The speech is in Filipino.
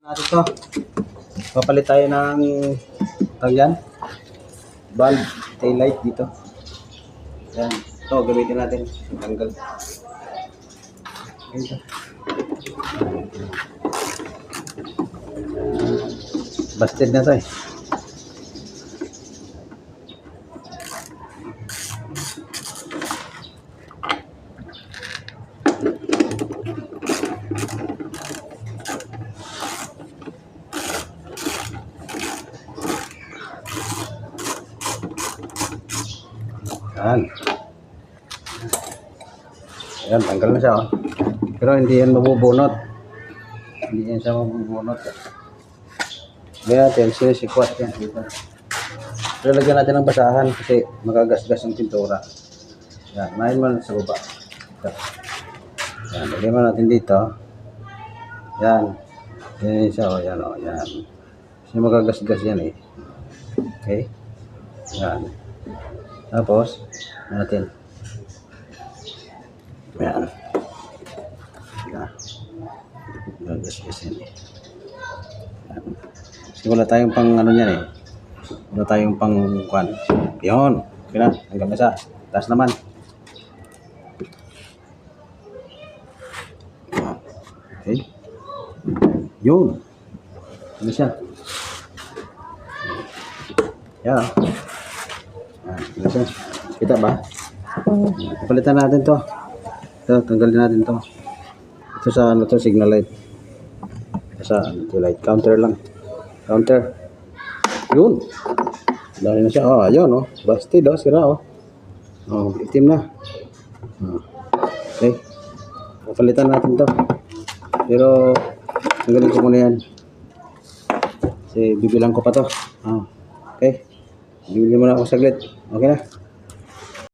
Natin to. Papalit tayo ng tagyan. Bulb, tail light dito. Yan. Ito, gamitin natin. Tanggal. Ito. Busted na to eh. Yan. Yan, tanggal na siya oh. Pero hindi yan mabubunot. Hindi yan siya mabubunot. Kaya natin, sinisikwat yan dito. Pero lagyan natin ng basahan kasi magagasgas yung pintura. Yan, main mo sa baba. Yan, lagyan mo natin dito. Yan. Yan siya oh, yan oh, yan. Kasi magagasgas yan eh. Okay? Yan. Tapos, natin. Yan. Yan. Gagasgas yan eh. Yan. Kasi wala tayong pang ano niyan eh. Wala tayong pang kuhan. Yun. Okay na. Hanggang na siya. Taas naman. Okay. Yun. Ano siya? Yan. Ano siya? Kita ba? Palitan natin to. Ito, tanggalin natin to. Ito sa ano to, signal light. Ito sa light. Counter lang. Counter. Yun. Dahil na siya. Oh, ayun oh. Busted oh. Sira oh. Oh, itim na. Oh. Okay. Papalitan natin to. Pero, tanggalin ko muna yan. Kasi bibilang ko pa to. Oh. Okay. Bibili mo na ako saglit. Okay na.